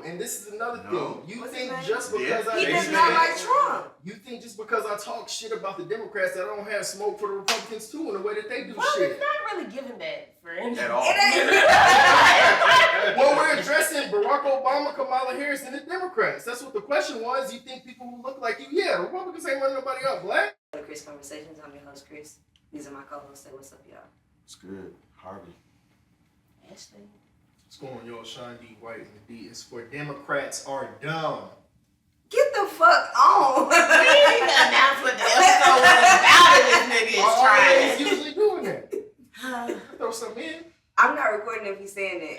and this is another thing. You What's think his just name? because He does not like Trump. You think just because I talk shit about the Democrats that I don't have smoke for the Republicans too in the way that they do well, shit? it's not really giving that for anything. At all. It ain't. Well, we're addressing Barack Obama, Kamala Harris, and the Democrats. That's what the question was. You think people who look like you? Yeah, the Republicans ain't running nobody up, black. Krisp Konversations. I'm your host, Kris. These are my co-hosts. Say what's up, y'all. It's good. Harvey. Ashley. What's going on, y'all? Sean D. White, and the D is for Democrats are dumb. Get the fuck on. We didn't even announce what the episode was about and this nigga is trying. He's usually doing that. Throw something in. I'm not recording if he's saying that.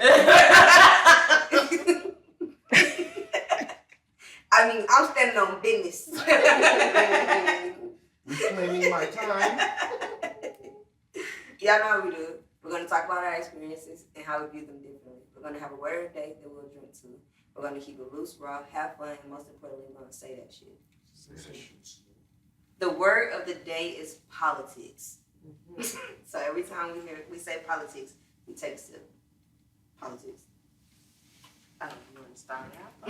I mean, I'm standing on business. Reclaiming my time. Y'all know how we do. We're going to talk about our experiences and how we view them differently. We're going to have a word of the day that we'll drink to. We're going to keep it loose, raw, have fun, and most importantly, we're going to say that shit. The word of the day is politics. So every time we say politics, we take a sip. Politics. I don't know when to start out.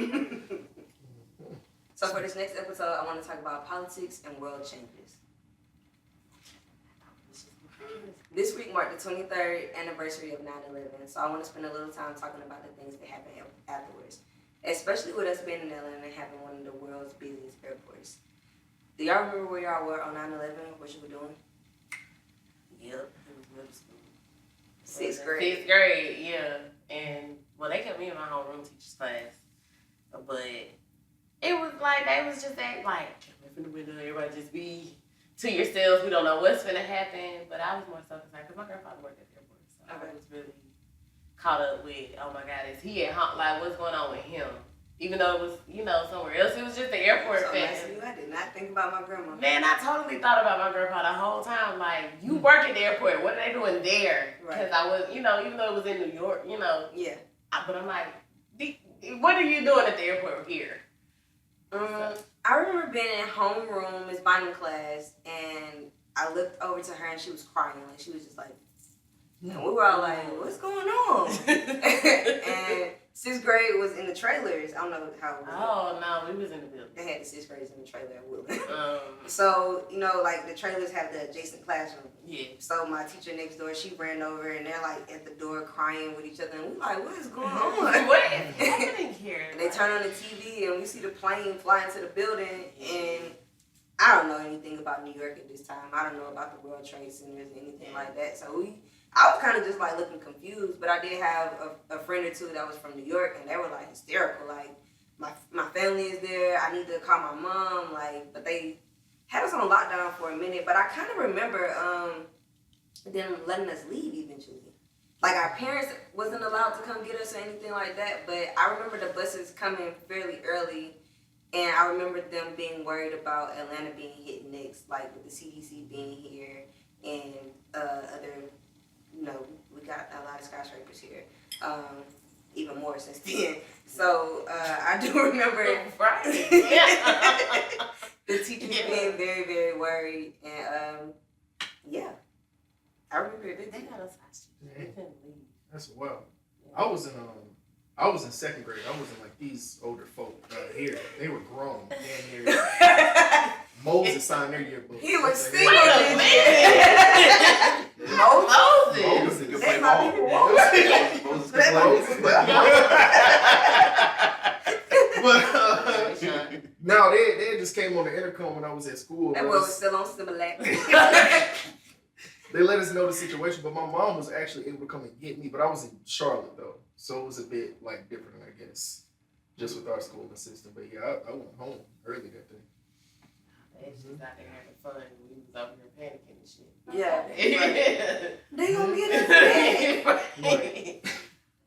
So for this next episode, I want to talk about politics and world changes. This week marked the 23rd anniversary of 9/11, so I want to spend a little time talking about the things that happened afterwards, especially with us being in Atlanta and having one of the world's busiest airports. Do y'all remember where y'all were on 9/11? What you were doing? Yep, it was middle school. Sixth grade. Sixth grade, yeah. And, well, they kept me in my homeroom teacher's class. But it was like, they was just acting like, away from the window, everybody just be to yourselves. We don't know what's going to happen. But I was more so concerned because my grandfather worked at the airport. So I was really caught up with, oh my God, is he at home? Like, what's going on with him? Even though it was, somewhere else, it was just the airport. So nice of you. I did not think about my grandma. Man, I totally thought about my grandpa the whole time. Like, you work at the airport. What are they doing there? Because I was, even though it was in New York, Yeah. But I'm like, what are you doing at the airport here? I remember being in homeroom, Miss Bynum class, and I looked over to her and she was crying. Like, she was just like, and we were all like, what's going on? And sixth grade was in the trailers. I don't know how it was. Oh, no, we was in the building. They had the sixth graders in the trailer at Woodland. So, like the trailers have the adjacent classroom. Yeah. So my teacher next door, she ran over and they're like at the door crying with each other. And we're like, what is going on? What is happening here? And they turn on the TV and we see the plane fly into the building. And I don't know anything about New York at this time. I don't know about the World Trade Centers or anything like that. So I was kind of just like looking confused, but I did have a friend or two that was from New York, and they were like hysterical. Like, my family is there. I need to call my mom. Like, but they had us on lockdown for a minute. But I kind of remember them letting us leave eventually. Like, our parents wasn't allowed to come get us or anything like that. But I remember the buses coming fairly early, and I remember them being worried about Atlanta being hit next, like with the CDC being here and other. We got a lot of skyscrapers here, even more since then. So I do remember the teachers being very, very worried, and I remember it. They got us hostage. We couldn't leave. That's wild. I was in second grade. I wasn't like these older folk here. They were grown. Damn near. Moses signed their yearbook. He was single. Moses. You can play ball. Moses can play. But no, they just came on the intercom when I was at school. That was still on Similac. They let us know the situation, but my mom was actually able to come and get me. But I was in Charlotte though, so it was a bit like different, I guess, just with our schooling system. But yeah, I went home early that day. They just out there having fun. We was over here panicking and shit. Yeah. They gonna get us back. Right.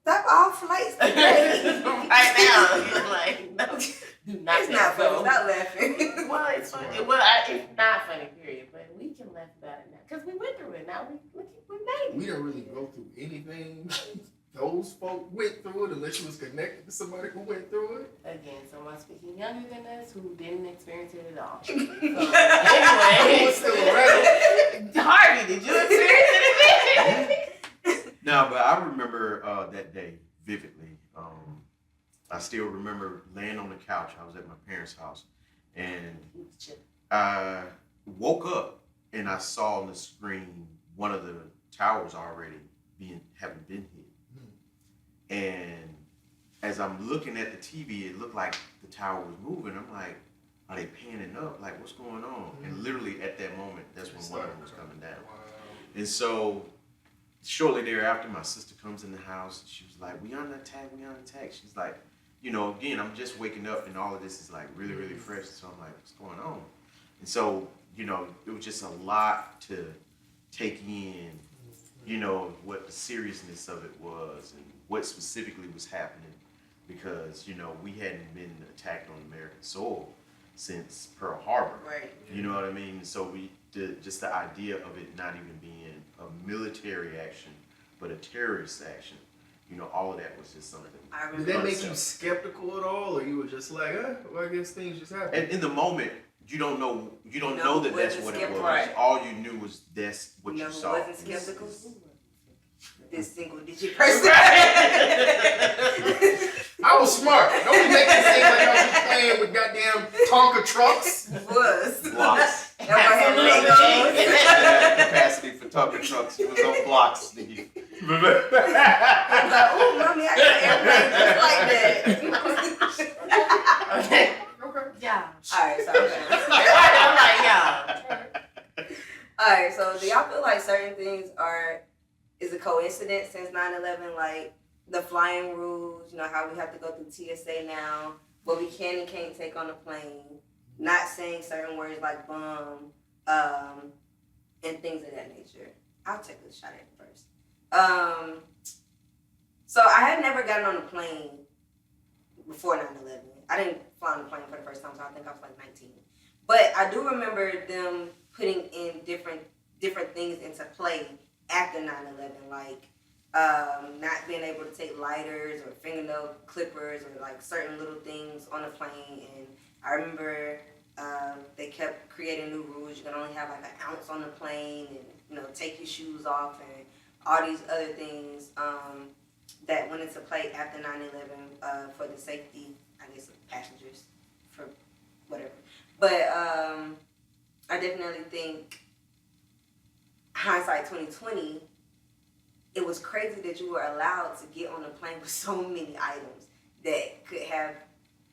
Stop all flights today. Right now, you're like, no, do not. It's not funny. Stop laughing. Well, it's funny. It's not funny, period. But we can laugh about it now because we went through it. Now we made it. We didn't really go through anything those folk went through it unless you was connected to somebody who went through it. Again, someone speaking younger than us who didn't experience it at all. So, anyway, was still around. Harvey, did you experience it? No, but I remember that day vividly. I still remember laying on the couch. I was at my parents' house, and I woke up and I saw on the screen one of the towers already having been hit. And as I'm looking at the TV, it looked like the tower was moving. I'm like, are they panning up? Like, what's going on? And literally at that moment, that's when one of them was coming down. Wow. And so shortly thereafter, my sister comes in the house. She was like, we on attack. She's like, again, I'm just waking up and all of this is like really, really fresh. So I'm like, what's going on? And so, it was just a lot to take in, what the seriousness of it was and what specifically was happening, because, we hadn't been attacked on American soil since Pearl Harbor. Right. You know what I mean? So just the idea of it not even being a military action, but a terrorist action, all of that was just something. Did that make you skeptical at all, or you were just like, well, I guess things just happen? And in the moment, you don't know that that's what it was. Right. All you knew was that's what you saw. Wasn't skeptical? This single-digit person. I was smart. Don't be making it seem like I was playing with goddamn Tonka trucks. Was. Blocks. Everybody had capacity for Tonka trucks. It was on blocks, nigga. I was like, oh, mommy, I got an airplane just like that. Okay. Okay. Yeah. All right, so I'm like, yeah. all right, so do y'all feel like certain things is a coincidence since 9/11, like the flying rules, how we have to go through TSA now, what we can and can't take on a plane, not saying certain words like bomb, and things of that nature. I'll take a shot at it first. So I had never gotten on a plane before 9/11. I didn't fly on a plane for the first time, so I think I was like 19. But I do remember them putting in different things into play after 9/11, like not being able to take lighters or fingernail clippers or like certain little things on the plane. And I remember they kept creating new rules. You can only have like an ounce on the plane, and take your shoes off, and all these other things that went into play after 9/11 for the safety, I guess, of passengers, for whatever. But I definitely think, hindsight 2020, it was crazy that you were allowed to get on a plane with so many items that could have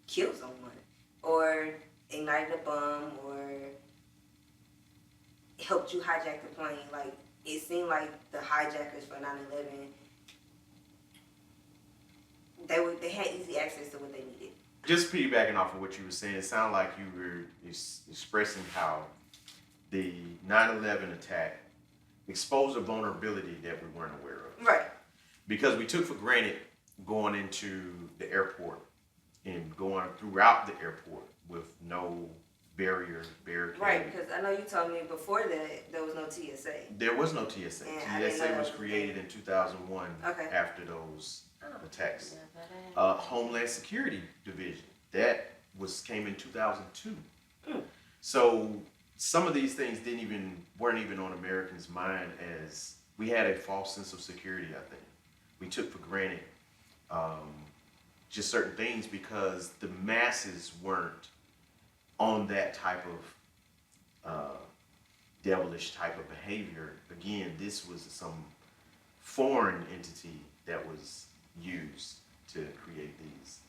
killed someone or ignited a bomb or helped you hijack the plane. Like, it seemed like the hijackers for 9/11, they had easy access to what they needed. Just piggybacking off of what you were saying, it sounded like you were expressing how the 9/11 attack exposed a vulnerability that we weren't aware of. Right. Because we took for granted going into the airport and going throughout the airport with no barricade. Right, because I know you told me before that there was no TSA. There was no TSA. Yeah, TSA was created in 2001 after those attacks. Homeland Security Division, that came in 2002. So some of these things weren't even on Americans' mind, as we had a false sense of security. I think we took for granted just certain things because the masses weren't on that type of devilish type of behavior. Again, this was some foreign entity that was used to create these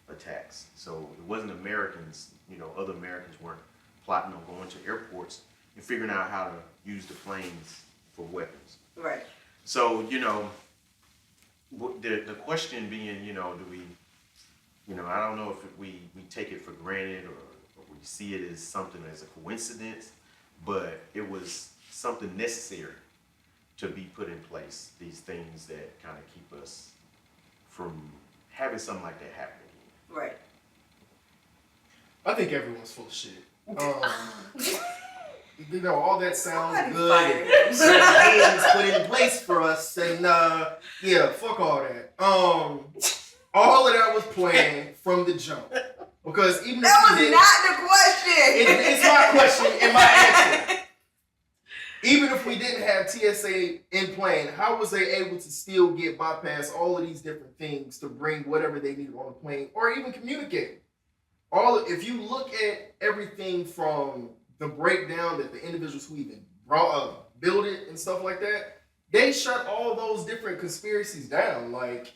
attacks. So it wasn't Americans, other Americans weren't plotting on going to airports and figuring out how to use the planes for weapons. Right. So, the question being, do we, I don't know if we take it for granted or we see it as something as a coincidence, but it was something necessary to be put in place, these things that kind of keep us from having something like that happen again. Right. I think everyone's full of shit. All that sounds Somebody's good. fired. And certain things put in place for us, and fuck all that. All of that was planned from the jump. Because even that if was we did, not the question. it's my question and my answer. even if we didn't have TSA in plane, how was they able to still get bypass all of these different things to bring whatever they needed on the plane or even communicate? If you look at everything from the breakdown that the individuals who even built it and stuff like that, they shut all those different conspiracies down. Like,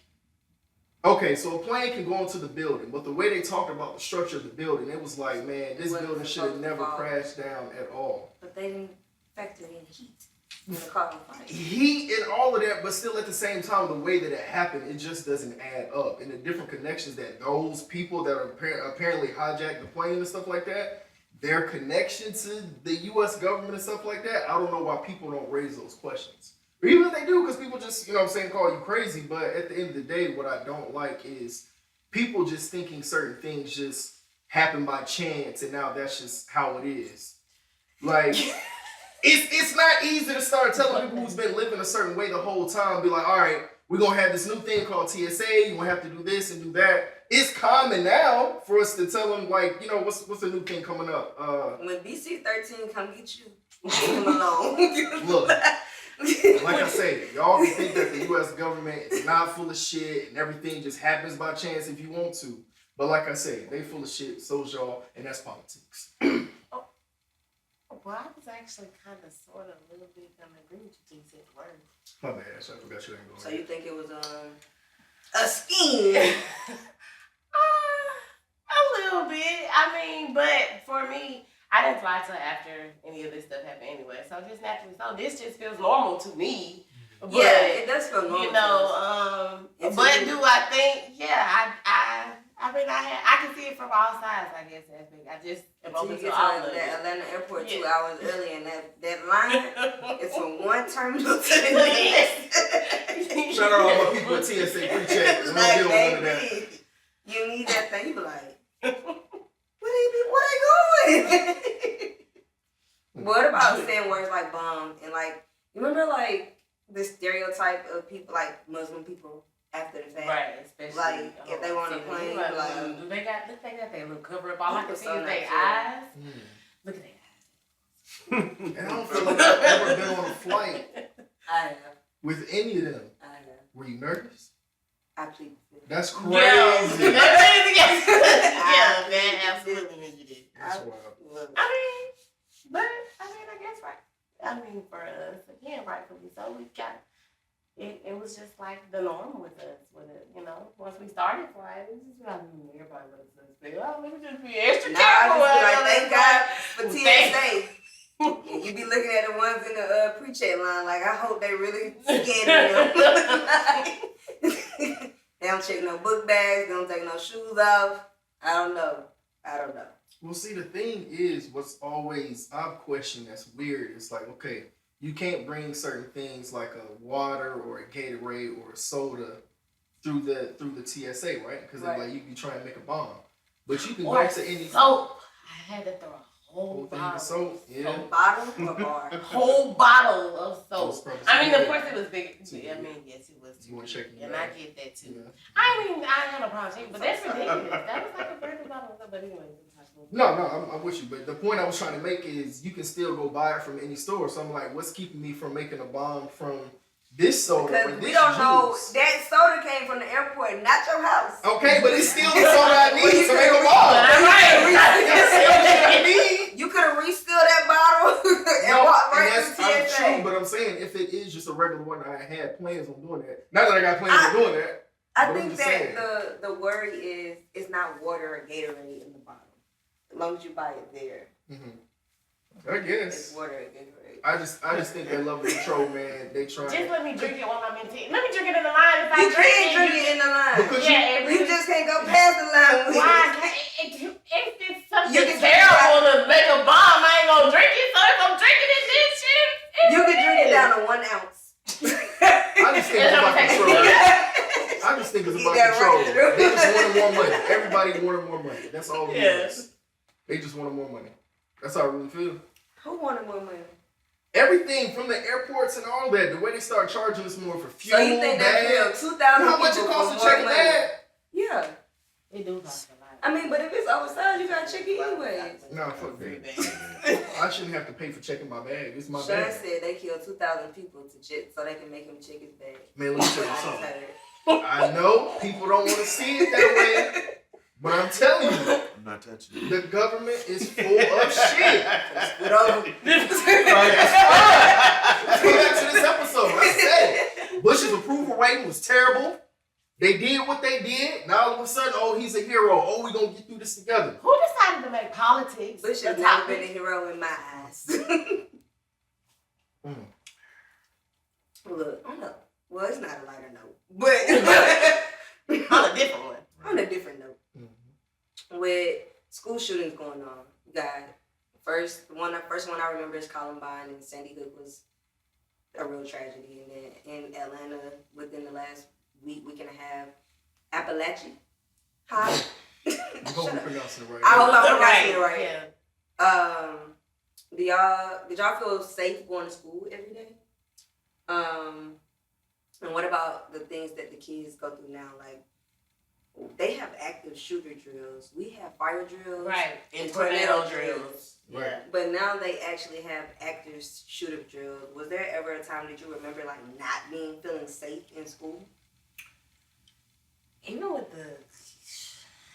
okay, so a plane can go into the building, but the way they talked about the structure of the building, it was like, man, this building should have never crashed down at all. But they didn't factor in heat in the carbon fire. Heat and all of that, but still at the same time, the way that it happened, it just doesn't add up. And the different connections that those people that are apparently hijacked the plane and stuff like that, their connection to the U.S. government and stuff like that, I don't know why people don't raise those questions. Or even if they do, because people just, call you crazy. But at the end of the day, what I don't like is people just thinking certain things just happen by chance, and now that's just how it is. Like, it's not easy to start telling people who's been living a certain way the whole time, be like, all right, we're going to have this new thing called TSA, you're going to have to do this and do that. It's common now for us to tell them, like, what's the new thing coming up? When BC-13 come get you, leave him alone. Look, like I say, y'all can think that the U.S. government is not full of shit and everything just happens by chance if you want to. But like I say, they full of shit, so's y'all, and that's politics. Well, I was actually kind of, sort of, a little bit gonna agree with you till you said the word. My bad, I forgot you ain't going. So you think it was a scheme? A little bit. I mean, but for me, I didn't fly till after any of this stuff happened anyway. So just naturally, so this just feels normal to me. But, yeah, it does feel normal. You know, but do I think? Yeah, I mean, I can see it from all sides. I guess I just am open to all of it. Atlanta airport 2 hours early, and that line is from one terminal to the next. Shout out all my people at TSA pre-check. Like, baby, you need that thing. You be like, where they going? What about saying words like bomb and like, you remember like the stereotype of people like Muslim people after the fact, right? Especially like if they want to play, like do they got their little cover up. All I can see is their eyes. Look at their eyes. And I don't feel like I've ever been on a flight I have. with any of them. I have. Were you nervous? I plead the fifth. That's crazy. Yeah, man, absolutely made you did. That's wild. I guess right. I mean, for us, again, rightfully so, we got it was just like the norm with us, with it, once we started flying, it was just like, everybody was suspect. Oh, let me just be extra careful. Like, thank God for TSA. And you be looking at the ones in the pre-check line, like, I hope they really scanning them. They don't check no book bags, they don't take no shoes off. I don't know. Well, see, the thing is, what's always I've questioned that's weird. It's like, okay, you can't bring certain things like a water or a Gatorade or a soda through the TSA, right? Because they're like, you can try and make a bomb, but you can go to any soap. I had to throw a whole thing bottle of soap. Yeah. A bottle or bar? Whole bottle of soap. I mean, of course it was big. I mean, yes, it was. You want to check and I get that too. Yeah. I had no problem checking, but that's ridiculous. That was like a brand bottle, but anyway. No, I'm with you. But the point I was trying to make is you can still go buy it from any store. So I'm like, what's keeping me from making a bomb from this soda? Because we don't know. That soda came from the airport, not your house. Okay, but it's still the soda I need to make a bomb. You could have refilled that bottle and walked right to TSA. True, but I'm saying if it is just a regular one, I had plans on doing that. Not that I got plans on doing that. I think that the worry is it's not water or Gatorade in the bottle. As long as you buy it there. Mm-hmm. I guess. It's water or Gatorade. I just think that level of control, man. They try. Just let me drink it while I'm in tea. Let me drink it in the line. If you can't drink it in the line. You just can't go past the line. Why? If it's something terrible to make a bomb, I ain't gonna drink it. So if I'm drinking it, this shit. You can drink it down to 1 ounce. I just think it's about control. I just think it's about control. They just wanted more money. Everybody wanted more money. That's all it is. They just wanted more money. That's how I really feel. Who wanted more money? Everything from the airports and all that. The way they start charging us more for fuel. So you think that $2,000? How much it costs to check a bag? Yeah. It do cost a lot. I mean, but if it's oversized, you gotta check it anyways. Nah, fuck that. I shouldn't have to pay for checking my bag. It's my Sean bag. said they killed 2,000 people to check so they can make him check his bag. Man, let me tell you I just something. heard. I know people don't want to see it that way, but I'm telling you, I'm not touching it. the government is full of shit. But oh, Let's go back to this episode. I said Bush's approval rating was terrible. They did what they did. Now all of a sudden, oh, he's a hero. Oh, we gonna get through this together. Who decided to make politics Bush a has never topic? been a hero in my eyes. Look, I know. Well, it's not a lighter note, but On a different one. on a different note, with school shootings going on, you got first one I remember is Columbine, and Sandy Hook was a real tragedy, and then in Atlanta within the last week and a half, Appalachia. Hi. I hope we're pronouncing it right. I hope I'm pronouncing it right. Yeah. Did y'all feel safe going to school every day? And what about the things that the kids go through now? Like, they have active shooter drills. We have fire drills. Right. And And tornado tornado drills. drills. Right. Yeah. But now they actually have active shooter drills. Was there ever a time that you remember, like, not feeling safe in school? You know what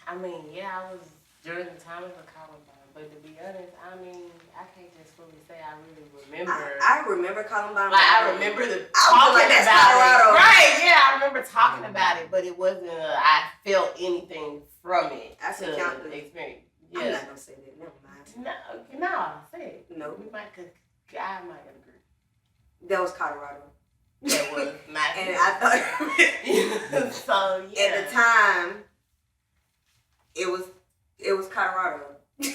I was during the time of the Columbine, but to be honest, I can't just fully say I really remember. I remember Columbine. Like, I remember the I was talking like, that's about Colorado. it. Right, yeah, I remember talking about it, but it wasn't I felt anything from it I to can count the experience. I'm Yeah. not gonna say that. Never mind. No, say it. No. We might, I might agree. That was Colorado. That was my And I thought so, yeah. at the time it was Colorado. I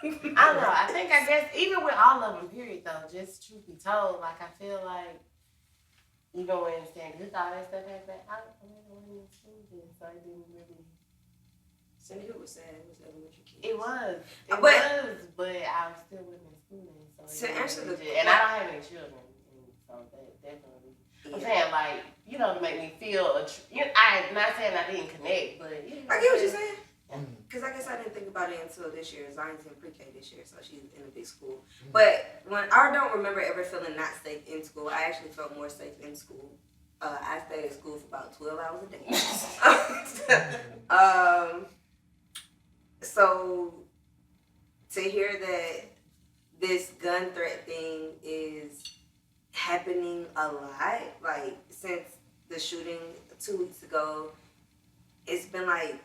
don't know. I guess even with all of them, period, though, just truth be told, like, I feel like, even when Sandy Hook, all that stuff happened, I wasn't in school then, so I didn't really. Sandy Hook was sad. It was elementary kids. It was, but I was still wasn't in school then, so. To answer the and I don't have any children, and so that definitely. I'm saying, like, to make me feel, I'm not saying I didn't connect, but. I get what you're saying. Because I guess I didn't think about it until this year. Zion's in pre-K this year, so she's in a big school. But I don't remember ever feeling not safe in school. I actually felt more safe in school. I stayed at school for about 12 hours a day. So to hear that this gun threat thing is happening a lot, like since the shooting 2 weeks ago, it's been like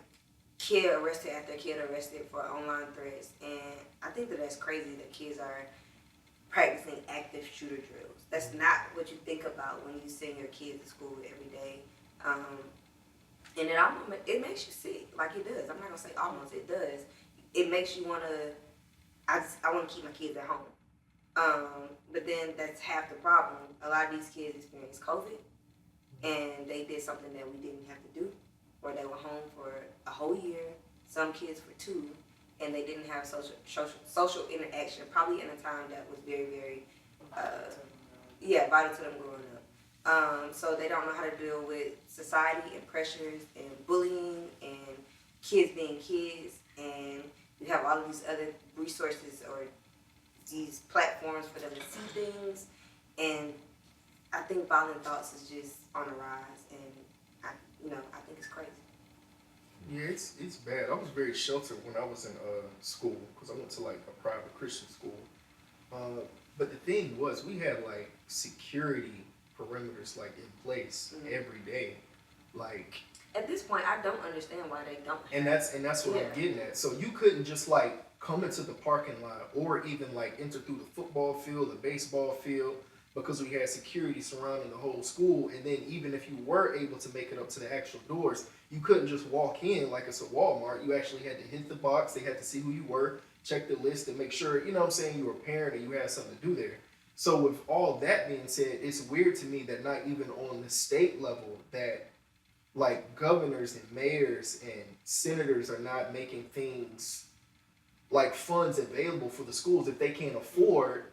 kid arrested after kid arrested for online threats, and I think that's crazy that kids are practicing active shooter drills. That's not what you think about when you send your kids to school every day, and it makes you sick, like it does. I'm not gonna say almost, it does. It makes you wanna. I want to keep my kids at home, but then that's half the problem. A lot of these kids experienced COVID, and they did something that we didn't have to do. Or they were home for a whole year, some kids for 2, and they didn't have social interaction, probably in a time that was very, very, vital to them growing up. So they don't know how to deal with society and pressures and bullying and kids being kids, and you have all of these other resources or these platforms for them to see things, and I think violent thoughts is just on the rise, and I think it's crazy. Yeah, it's bad. I was very sheltered when I was in school because I went to like a private Christian school. But the thing was, we had like security perimeters like in place every day. Like at this point, I don't understand why they don't. And that's what I'm getting at. So you couldn't just like come into the parking lot or even like enter through the football field, the baseball field, because we had security surrounding the whole school. And then even if you were able to make it up to the actual doors, you couldn't just walk in like it's a Walmart. You actually had to hit the box. They had to see who you were, check the list, and make sure, you were a parent and you had something to do there. So with all that being said, it's weird to me that not even on the state level that like governors and mayors and senators are not making things like funds available for the schools if they can't afford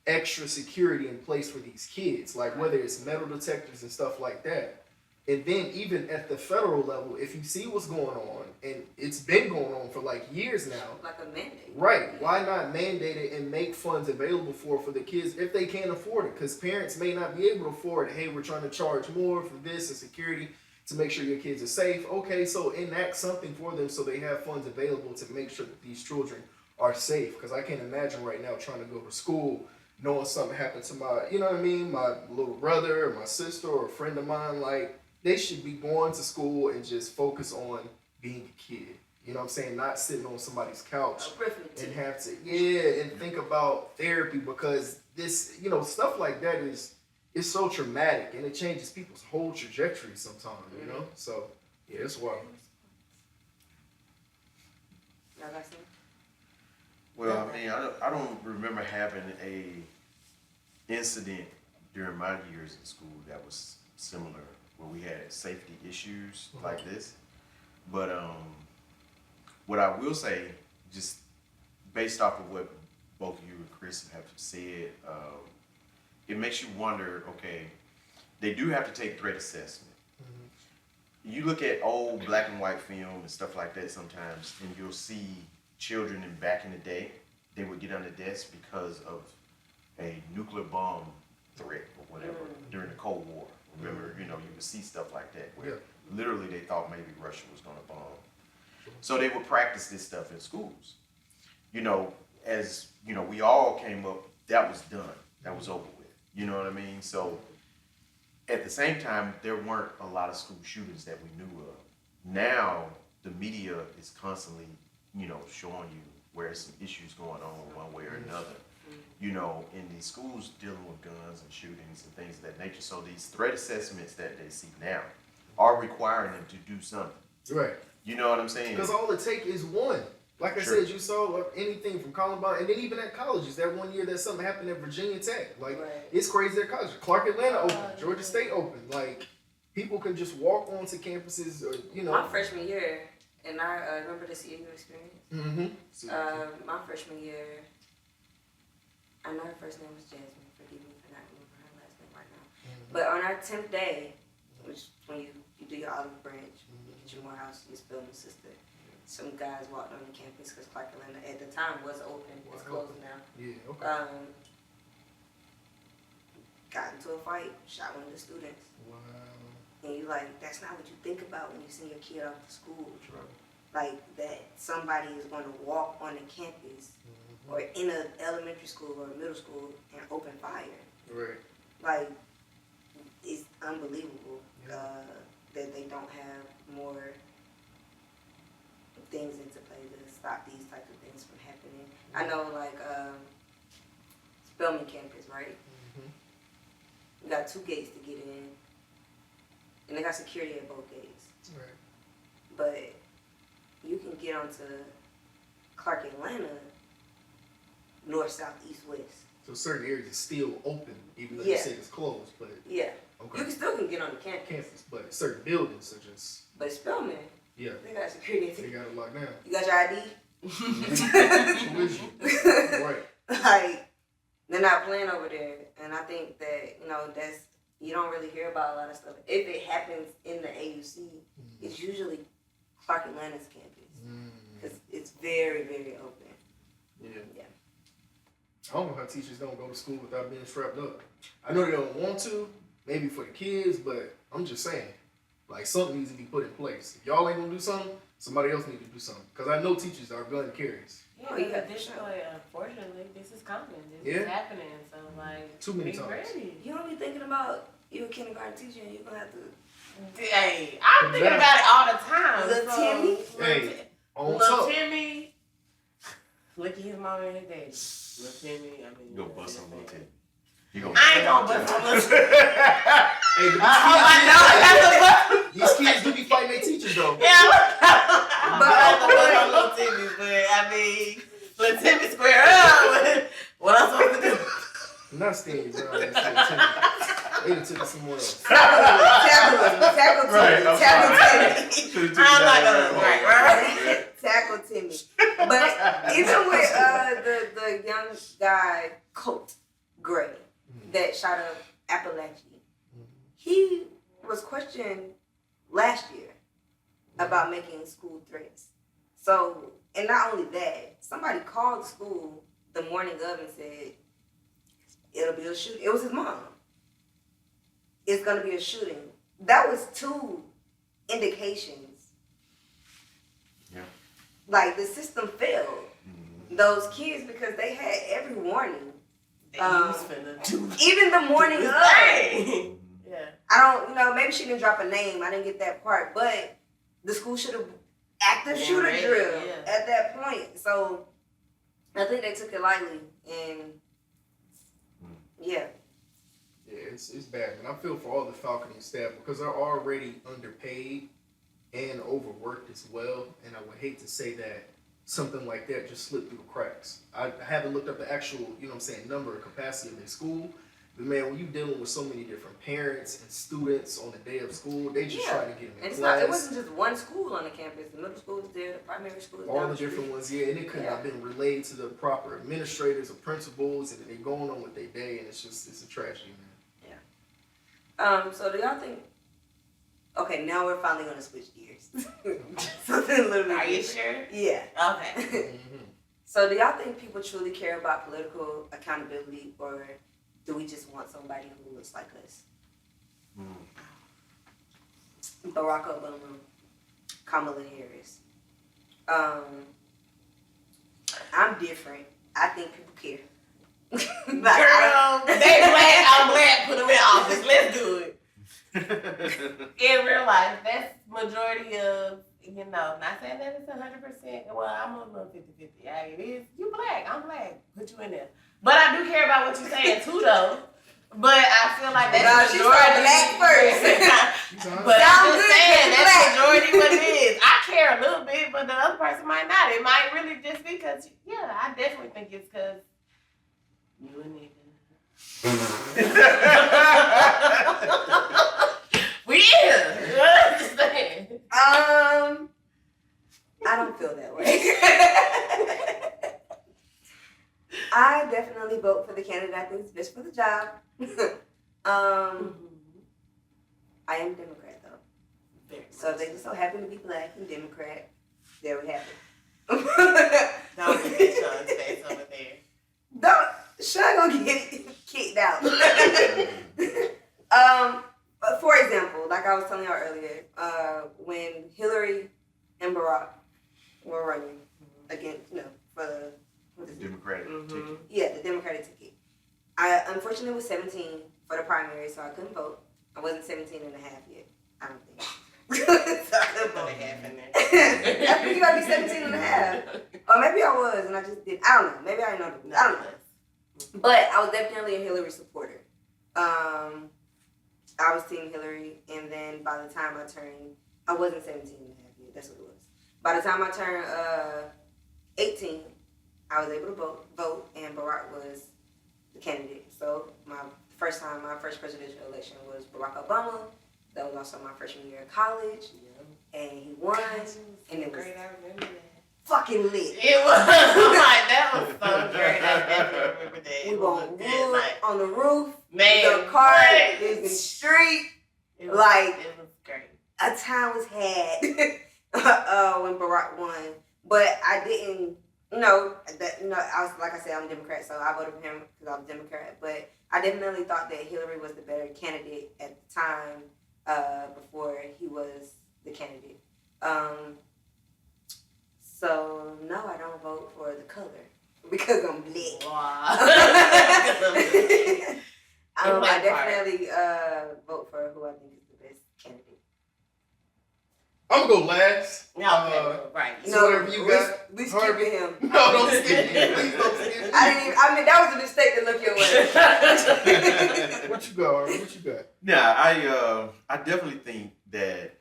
extra security in place for these kids, like whether it's metal detectors and stuff like that. And then even at the federal level, if you see what's going on, and it's been going on for like years now. Like a mandate. Right. Why not mandate it and make funds available for the kids if they can't afford it? Because parents may not be able to afford, hey, we're trying to charge more for this and security to make sure your kids are safe. Okay, so enact something for them so they have funds available to make sure that these children are safe. Because I can't imagine right now trying to go to school knowing something happened to my, you know what I mean, my little brother or my sister or a friend of mine. Like, they should be going to school and just focus on being a kid. You know what I'm saying? Not sitting on somebody's couch and have to, and think about therapy, because this, you know, stuff like that is so traumatic and it changes people's whole trajectory sometimes, you know? So, yeah, it's wild. Well, I mean, I don't remember having a incident during my years in school that was similar, where we had safety issues like this. But what I will say, just based off of what both you and Kris have said, it makes you wonder, okay, they do have to take threat assessment. You look at old black and white film and stuff like that sometimes, and you'll see children back in the day, they would get under desks because of a nuclear bomb threat or whatever during the Cold War. Remember, you know, you would see stuff like that where literally they thought maybe Russia was going to bomb. So they would practice this stuff in schools. You know, as, you know, we all came up, that was done. That was over with. You know what I mean? So at the same time, there weren't a lot of school shootings that we knew of. Now, the media is constantly, you know, showing you where some issues going on one way or another. You know, in these schools dealing with guns and shootings and things of that nature. So these threat assessments that they see now are requiring them to do something. Right. You know what I'm saying? Because all it takes is one. Like I said, you saw anything from Columbine, and then even at colleges. That one year that something happened at Virginia Tech. Like, it's crazy at colleges. Clark Atlanta open, Georgia State open. Like, people can just walk onto campuses, or, you know. My freshman year, and I remember the CAU experience. My freshman year, I know her first name was Jasmine. Forgive me for not remembering her last name right now. But on our 10th day, which when you do your olive branch, you get your Morehouse, you spill my sister. Some guys walked on the campus because Clark Atlanta at the time was open. It's closed now. Yeah, okay. Got into a fight, shot one of the students. Wow. And you like, that's not what you think about when you send your kid off to school. Right. Like that somebody is going to walk on the campus or in an elementary school or a middle school and open fire. Right. Like, it's unbelievable that they don't have more things into play to stop these types of things from happening. I know, like, Spelman campus, right? You got 2 gates to get in, and they got security at both gates. Right. But you can get onto Clark Atlanta north, south, east, west. So certain areas are still open, even though they say it's closed. But you can get on the campus. But certain buildings are just. But Spelman, they got security. They got it locked down. You got your ID? Who is you? Right. Like, they're not playing over there. And I think that, you know, that's, you don't really hear about a lot of stuff. If it happens in the AUC, it's usually Clark Atlanta's campus. Because it's very, very open. Yeah. I don't know how teachers don't go to school without being strapped up. I know they don't want to, maybe for the kids, but I'm just saying, like, something needs to be put in place. If y'all ain't gonna do something, somebody else needs to do something. Because I know teachers are gun carriers. Yeah, unfortunately, this is coming. This is happening. So, like, too many times. Ready. You don't be thinking about you're a kindergarten teacher and you're gonna have to. Hey, I'm thinking about it all the time. Little Timmy? Little Timmy. Look at his mom and his daddy. Little Timmy, I mean. You gonna bust on Little Timmy. I ain't gonna bust on Little Timmy. Hey, these kids do be fighting their teachers, though. Yeah, but Little Timmy, but I mean, Little Timmy square up. What I'm supposed to do? Not standing around and saying Timmy. They done took it somewhere else. Tackle Timmy. I'm not gonna, right. Tackle Timmy. But even with the young guy, Colt Gray, that shot up Appalachia, he was questioned last year about making school threats. So, and not only that, somebody called the school the morning of and said, it'll be a shooting. It was his mom. It's going to be a shooting. That was 2 indications. Yeah. Like, the system failed those kids because they had every warning. Even the morning of. Yeah. I don't, maybe she didn't drop a name. I didn't get that part. But the school should have active shooter drill at that point. So I think they took it lightly. And yeah. Yeah, it's bad. And I feel for all the falconing staff because they're already underpaid and overworked as well. And I would hate to say that something like that just slipped through the cracks. I haven't looked up the actual, number or capacity of their school. But man, when you're dealing with so many different parents and students on the day of school, they just try to get them in class. It wasn't just one school on the campus. The middle school was there, the primary school was all down the different ones, and it couldn't have been relayed to the proper administrators or principals, and they're going on with their day, and it's a tragedy, man. So do y'all think? Okay, now we're finally gonna switch gears. Something a little bit. Are you different. sure? Yeah. Okay. So do y'all think people truly care about political accountability, or do we just want somebody who looks like us? Barack Obama, Kamala Harris. I'm different. I think people care. Girl, they black, I'm black, put them in office. Let's do it. In real life, that's majority of, not saying that it's 100%. Well, I'm a little 50-50. Yeah, it is. You black, I'm black. Put you in there. But I do care about what you're saying too, though. But I feel like that's majority. Black first. But I'm just saying, that's majority what it is. I care a little bit, but the other person might not. It might really just be because, I definitely think it's because you a nigga. We is. Just saying. I don't feel that way. I definitely vote for the candidate I think is best for the job. I am Democrat though. So they just so happen to be black and Democrat. There we have it. Don't get Sean's face over there. Don't. Sean gonna get kicked out. For example, like I was telling y'all earlier, when Hillary and Barack were running against, for the Democratic ticket. Yeah, the Democratic ticket. I unfortunately was 17 for the primary, so I couldn't vote. I wasn't 17 and a half yet. I don't think. So I couldn't vote. I think you gotta be 17 and a half. Or maybe I was and I just did. I don't know. Maybe I didn't know. I don't know. But I was definitely a Hillary supporter. I was team Hillary, and then by the time I wasn't 17 and a half yet. That's what it was. By the time I turned 18, I was able to vote, and Barack was the candidate. So my first presidential election was Barack Obama. That was also my freshman year of college, and he won. And it was great. I remember that. Fucking lit. It was like that was so great. I definitely remember that. We were on wood, on the roof, man, the car, in the street. It was great. A time was had when Barack won, but I didn't know that. I was like I said, I'm a Democrat, so I voted for him because I was a Democrat. But I definitely thought that Hillary was the better candidate at the time before he was the candidate. So no, I don't vote for the color because I'm black. Wow. I definitely vote for who I think is the best candidate. I'm gonna go last. Right. So whatever you got. We skipping him. No, don't skip me. Please don't skip me. That was a mistake to look your way. What you got, Ari? What you got? Yeah, I definitely think that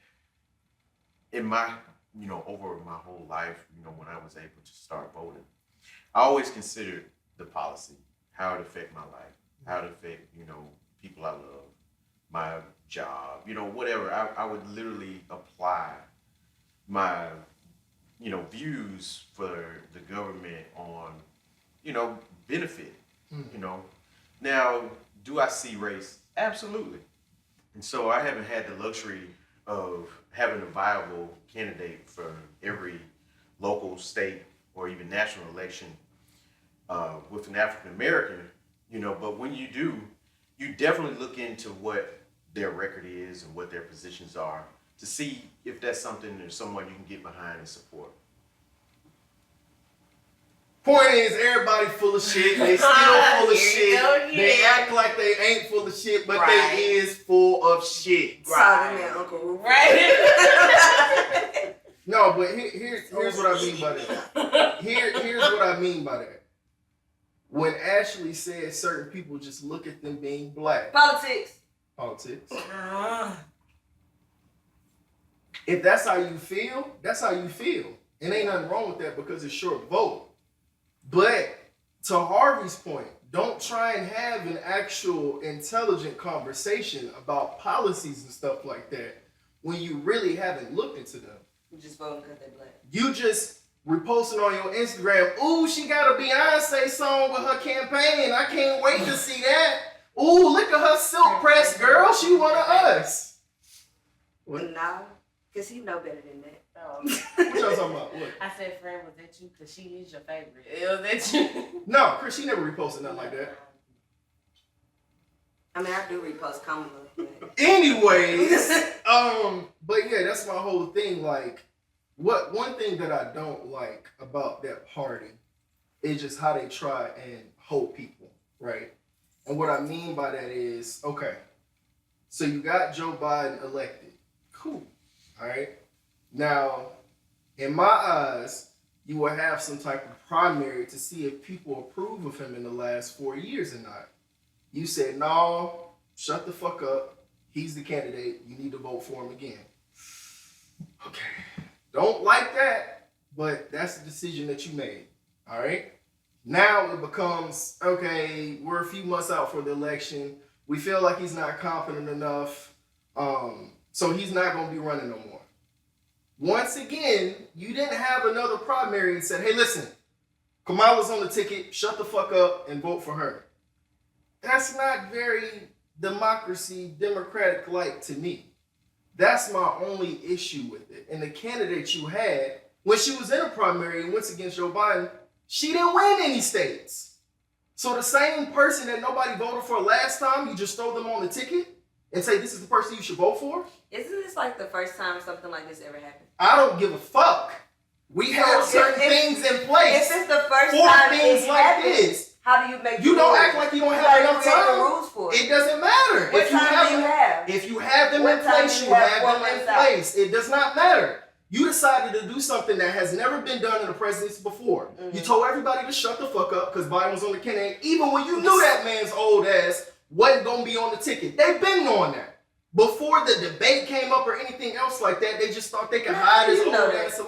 in my, over my whole life, when I was able to start voting, I always considered the policy, how it affect my life, how it affect, people I love, my job, whatever. I would literally apply my, views for the government on, benefit, Now, do I see race? Absolutely. And so I haven't had the luxury of having a viable candidate for every local, state, or even national election with an African American, but when you do, you definitely look into what their record is and what their positions are to see if that's something or someone you can get behind and support. Point is, everybody full of shit. They still full of shit. Go They again. act like they ain't full of shit, but Right. they is full of shit. Sorry, man, Uncle Rufus. Right. No, but here's what I mean by that. Here's what I mean by that. When Ashley said certain people just look at them being black. Politics. Politics. If that's how you feel, that's how you feel. And ain't nothing wrong with that because it's your vote. But to Harvey's point, don't try and have an actual intelligent conversation about policies and stuff like that when you really haven't looked into them. You just voting because they're black. You just reposting on your Instagram, ooh, she got a Beyonce song with her campaign. I can't wait to see that. Ooh, look at her silk press, girl. She one of us. What? No, because he know better than that. Oh. What y'all talking about? What? I said, friend, was that you? Because she is your favorite. Was that you? No, Chris, she never reposted nothing like that. I mean, I do repost Kamala, but Anyways, but yeah, that's my whole thing. Like, one thing that I don't like about that party is just how they try and hold people, right? And what I mean by that is, okay, so you got Joe Biden elected. Cool. All right. Now, in my eyes, you will have some type of primary to see if people approve of him in the last 4 years or not. You said, no, shut the fuck up. He's the candidate. You need to vote for him again. Okay. Don't like that, but that's the decision that you made. All right. Now it becomes, okay, we're a few months out for the election. We feel like he's not confident enough. So he's not going to be running no more. Once again, you didn't have another primary and said, hey, listen, Kamala's on the ticket. Shut the fuck up and vote for her. That's not very democratic-like to me. That's my only issue with it. And the candidate you had, when she was in a primary and went against Joe Biden, she didn't win any states. So the same person that nobody voted for last time, you just throw them on the ticket and say this is the person you should vote for? isn't this like the first time something like this ever happened? I don't give a fuck. We have certain things in place If it's the first for time things it like happened, this. how do you make You the don't rules? act like you don't You have gotta enough create the time. rules for it. It doesn't matter. What time do you have? If you have them What in time place, do you you have? have 4 them in months out. place. It does not matter. You decided to do something that has never been done in the presidency before. Mm-hmm. You told everybody to shut the fuck up because Biden was on the candidate, even when you knew that man's old ass wasn't going to be on the ticket. They've been knowing that. Before the debate came up or anything else like that, they just thought they could hide his You old know that. ass.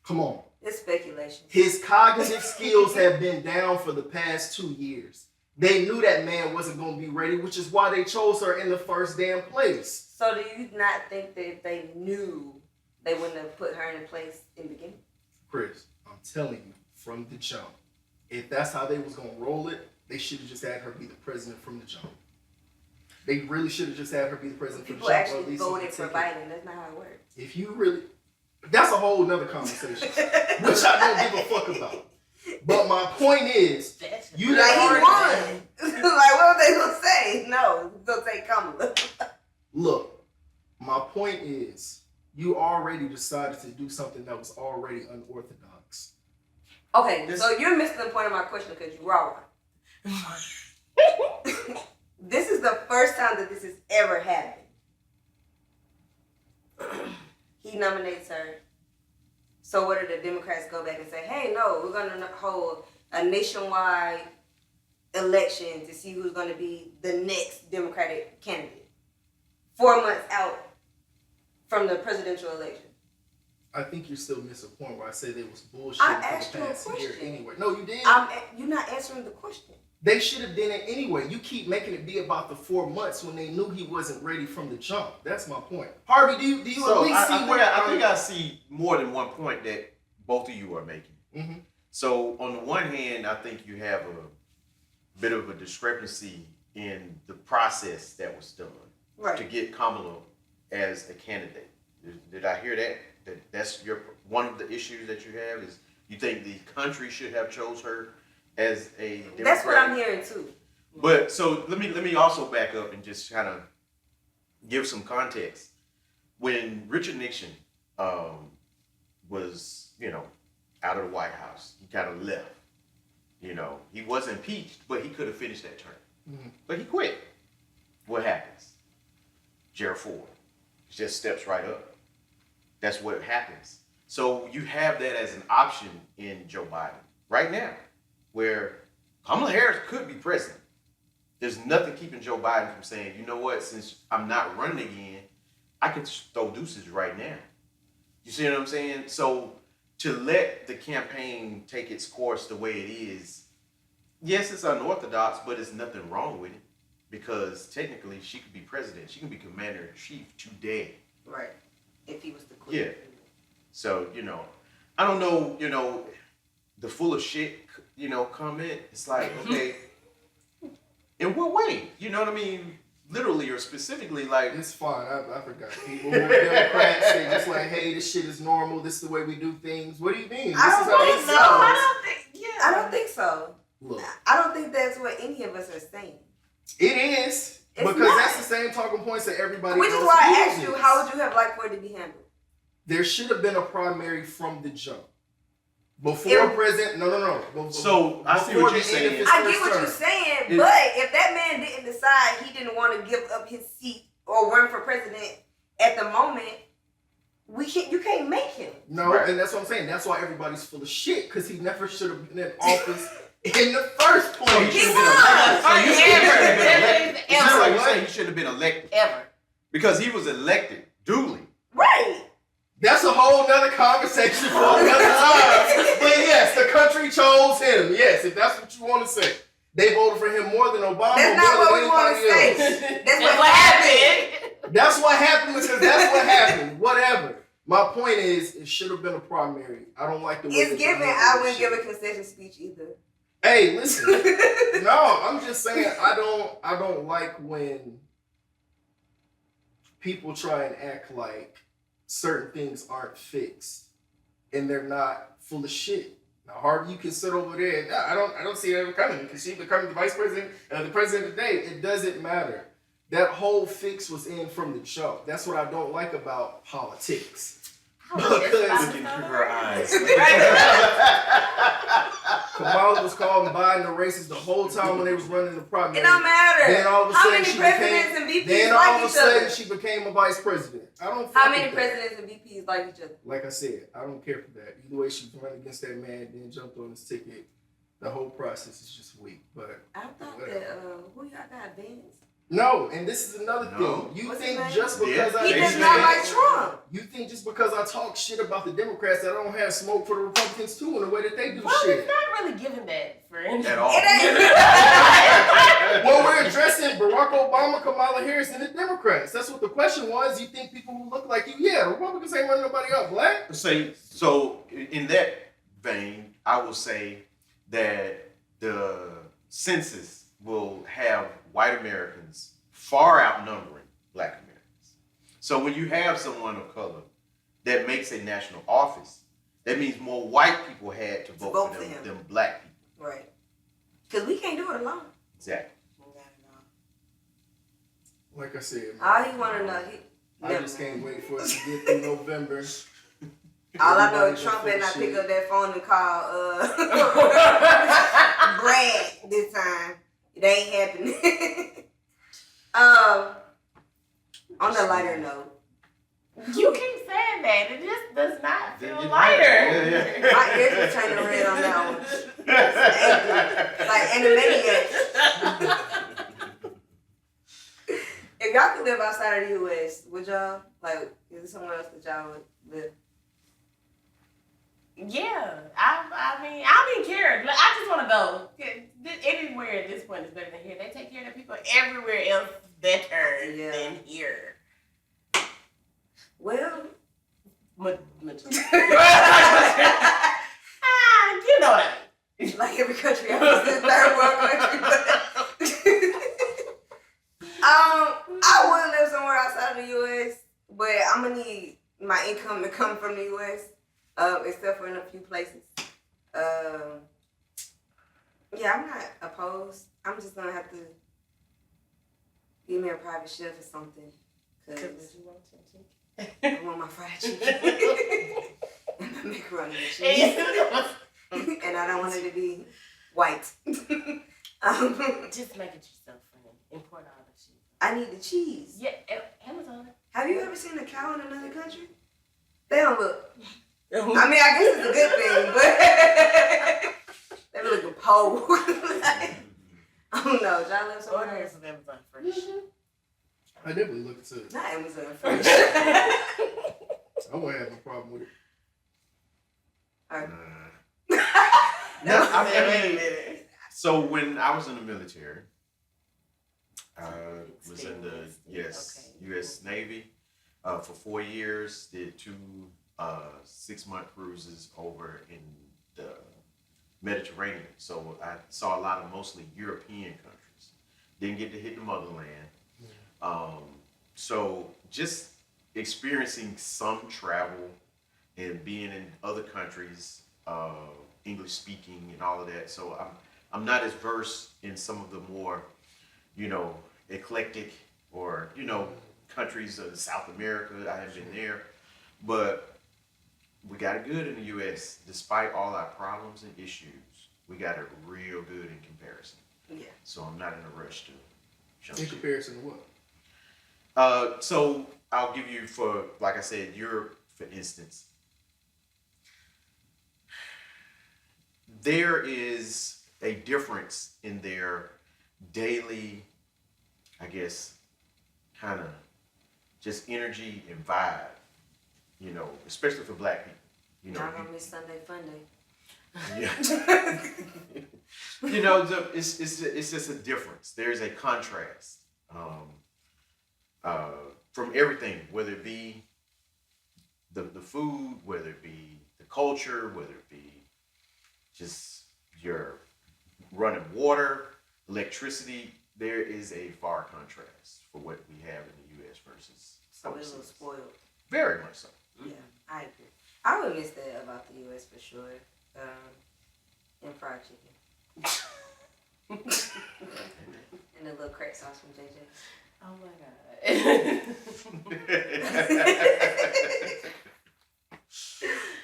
Come on. It's speculation. His cognitive skills have been down for the past 2 years. They knew that man wasn't going to be ready, which is why they chose her in the first damn place. So do you not think that if they knew, they wouldn't have put her in place in the beginning? Chris, I'm telling you, from the jump, if that's how they was going to roll it, they should have just had her be the president from the jump. They really should have just had her be the president from the People jump. or at actually least voted for take it. Biden. That's not how it works. If you really, that's a whole nother conversation, which I don't give a fuck about. But my point is, you Like he done won. Like what were they gonna say? No, he's gonna take Kamala. Look, my point is, you already decided to do something that was already unorthodox. Okay, so you're missing the point of my question because you were wrong. This is the first time that this has ever happened. He nominates her. So what do the Democrats go back and say, hey, no, we're going to hold a nationwide election to see who's going to be the next Democratic candidate 4 months out from the presidential election? I think you're still missing a point where I say they was bullshit I for asked the you a past year question. anyway. No, you didn't. You're not answering the question. They should have done it anyway. You keep making it be about the 4 months when they knew he wasn't ready from the jump. That's my point. Harvey, do you So at least see where I think I see more than one point that both of you are making. Mm-hmm. So on the one hand, I think you have a bit of a discrepancy in the process that was done. to get Kamala as a candidate. Did I hear that? That's one of the issues that you have is you think the country should have chose her as a Democrat? That's what I'm hearing too. But so let me also back up and just kind of give some context. When Richard Nixon was, out of the White House, he kind of left. He was impeached, but he could have finished that term. Mm-hmm. But he quit. What happens? Gerald Ford just steps right up. That's what happens. So you have that as an option in Joe Biden right now, where Kamala Harris could be president. There's nothing keeping Joe Biden from saying, you know what, since I'm not running again, I could throw deuces right now. You see what I'm saying? So to let the campaign take its course the way it is, yes, it's unorthodox, but there's nothing wrong with it because technically she could be president. She can be commander-in-chief today. Right. If he was the queen. Yeah. So, I don't know, the full of shit, comment. It's like, okay, in what way? You know what I mean? Literally or specifically, like... It's fine. I forgot. People who are Democrats, they just like, hey, this shit is normal. This is the way we do things. What do you mean? I don't think so. Look. I don't think that's what any of us are saying. It is. Because that's the same talking points that everybody else uses. Which is why I asked you, how would you have liked for it to be handled? There should have been a primary from the jump. Before president, no. So I see what you're saying. I get what you're saying, but if that man didn't decide he didn't want to give up his seat or run for president at the moment, you can't make him. No, right. And that's what I'm saying. That's why everybody's full of shit because he never should have been in office in the first place. So he should have been elected ever because he was elected duly. Right. That's a whole nother conversation for another time. But yes, the country chose him. Yes, if that's what you want to say. They voted for him more than Obama. That's not what we want to say. That's what happened. That's what happened because that's what happened. Whatever. My point is, it should have been a primary. I don't like the way it's given. I wouldn't give a concession speech either. Hey, listen. No, I'm just saying I don't like when people try and act like certain things aren't fixed and they're not full of shit. Now, Harvey, you can sit over there. And, I don't see it ever coming because she becoming the vice president and the president today. It doesn't matter. That whole fix was in from the jump. That's what I don't like about politics. Because looking through her eyes. Kamala was calling Biden a racist the whole time when they was running the primary. It don't matter. Then all of a How sudden many presidents and VPs then like all of a each sudden other? she became a vice president. I don't. How many presidents and VPs like each other? Like I said, I don't care for that. Either way, she ran against that man, then jumped on his ticket. The whole process is just weak. But I thought that who y'all got Vance? no, and this is another thing. You think just because he does not like Trump. You think just because I talk shit about the Democrats that I don't have smoke for the Republicans too in the way that they do well, shit? It's not really giving that for anything. At all. Well, we're addressing Barack Obama, Kamala Harris, and the Democrats. That's what the question was. You think people who look like you? Yeah, the Republicans ain't running nobody up, black. So in that vein, I will say that the census will have white Americans far outnumbering black Americans. So when you have someone of color that makes a national office, that means more white people had to vote for them than black people. Right. Because we can't do it alone. Exactly. Like I said, all he want to know, I just can't wait for it to get through November. All I know is Trump better not pick up that phone and call Brad this time. It ain't happening. On a lighter note. You keep saying that. It just does not feel lighter. Yeah. My ears are turning red on that one. Like Animaniacs. If y'all could live outside of the U.S., would y'all? Like, is there somewhere else that y'all would live? Yeah. I mean, I don't even care. I just want to go. Anywhere at this point is better than here. They take care of the people everywhere else better than here. Well, you know what I mean. Like every country, I'm just in third world country. But I would live to the U.S., but I'm gonna need my income to come from the U.S. Except for in a few places. Yeah, I'm not opposed. I'm just gonna have to give me a private chef or something, cause you want chicken. I want my fried chicken and my macaroni and cheese, and I don't want it to be white. Just make it yourself, friend. Import all the shit. I need the cheese. Yeah, Amazon. Have you ever seen a cow in another country? They don't look. I mean, I guess it's a good thing, but they be looking poor. Like, I don't know. Y'all live somewhere Order else? some Amazon fresh. I definitely look into it. Not Amazon fresh. I won't have no problem with it. No, I mean, so when I was in the military, I was in the U.S. Navy for 4 years. Did 2 6-month cruises over in the Mediterranean. So I saw a lot of mostly European countries. Didn't get to hit the motherland. So just experiencing some travel and being in other countries, English speaking and all of that. So I'm not as versed in some of the more, eclectic or, countries of South America. I haven't been there, but we got it good in the U.S. Despite all our problems and issues, we got it real good in comparison. Yeah. So I'm not in a rush to jump In ship. comparison to what? So I'll give you for, like I said, Europe, for instance. There is a difference in their daily, I guess, kind of just energy and vibe, especially for black people. Y'all gonna miss Sunday Fun Day. Yeah. It's just a difference. There's a contrast from everything, whether it be the food, whether it be the culture, whether it be just your running water, electricity. There is a far contrast for what we have in the U.S. versus So we overseas. was spoiled. Very much so. Yeah, I agree. I would miss that about the U.S. for sure. And fried chicken. And the little crack sauce from JJ. Oh my god.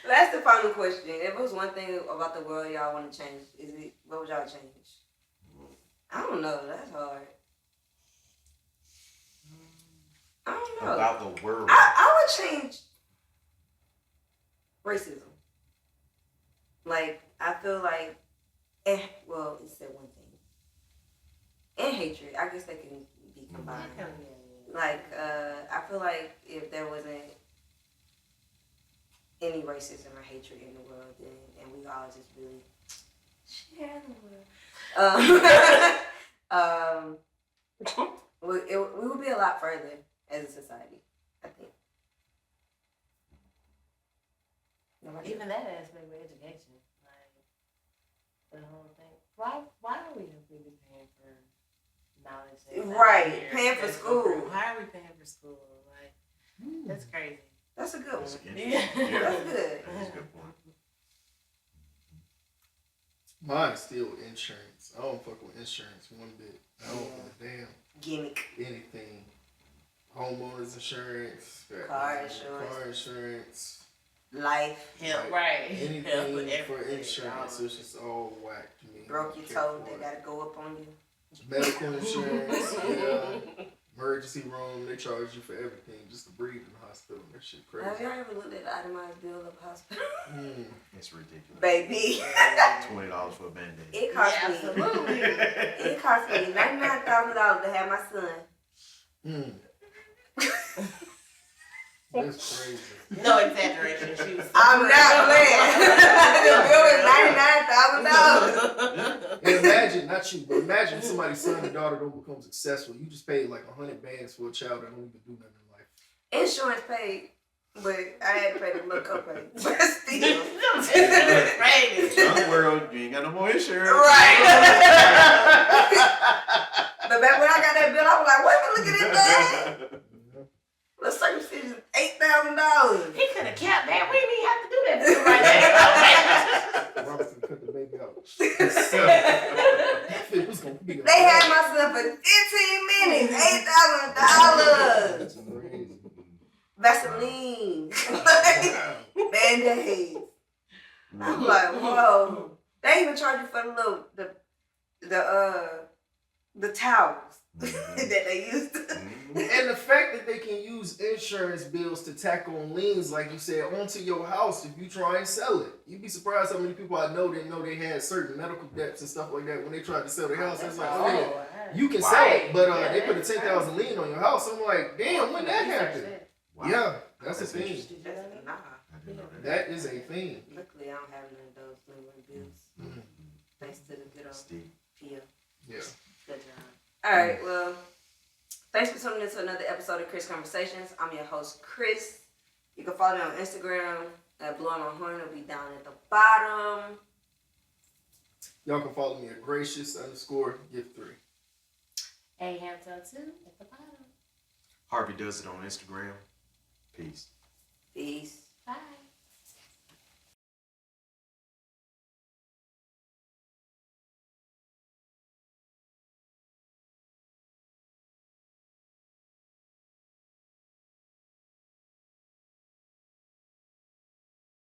That's the final question. If it was one thing about the world y'all want to change, what would y'all change? I don't know. That's hard. I don't know. About the world. I would change racism. Like, I feel like, it's that one thing. And hatred. I guess they can be combined. Like, I feel like if there wasn't any racism or hatred in the world, and we all just really share the world, we would be a lot further as a society, I think. Even that aspect of education, like the whole thing. Why are we really paying for knowledge? Right, paying for school. Why are we paying for school? Like that's crazy. That's a good one. That's That's interesting. good. That's a good point. Mine's still insurance. I don't fuck with insurance one bit. I don't give a damn Gimmick. anything. Homeowners insurance, Car insurance. car insurance, Life. Help, Like, right? anything Help with for everything. insurance. It's just all whack to me. Broke I your don't care toe, for they it. gotta go up on you. Medical insurance, yeah. Emergency room, they charge you for everything just to breathe in the hospital. That shit Have crazy. y'all ever looked at the itemized bill of the hospital? It's ridiculous. Baby. $20 for a Band-Aid. It cost Yeah, me. absolutely. It cost me $99,000 to have my son. That's crazy. No exaggeration. She was. I'm not playing. The bill is $99,000. And imagine, not you, but imagine somebody's son and daughter don't become successful. You just paid like 100 bands for a child that don't even do nothing in life. Insurance paid, but I had to pay the little copay. But still. Young world, you ain't got no more insurance. Right. But back when I got that bill, I was like, wait a minute, look at this thing. $8,000. He could have kept that. We didn't even have to do that to him right there. Robinson cut the baby out. It was gonna be They had my son for 15 minutes. $8,000. That's crazy. Vaseline. Wow. Band-Aids. I'm like, whoa. They even charge you for the towels that they used. And the fact that they can use insurance bills to tack on liens, like you said, onto your house if you try and sell it. You'd be surprised how many people I know didn't know they had certain medical debts and stuff like that when they tried to sell their house. It's like, oh yeah, you can sell it, but they put a 10,000 lien on your house. I'm like, damn, when that happened? Wow. Yeah, that's a thing. Nah. I didn't know that. That is a thing. Luckily, I don't have none of those lingering bills. Mhm. Thanks to the good old Steve. Pia. Yeah. Good job. All right, well, thanks for tuning in to another episode of Krisp Konversations. I'm your host, Kris. You can follow me on Instagram at Blowing My Horn. It'll be down at the bottom. Y'all can follow me at gracious_gift3. A Hampton 2 at the bottom. Harvey does it on Instagram. Peace.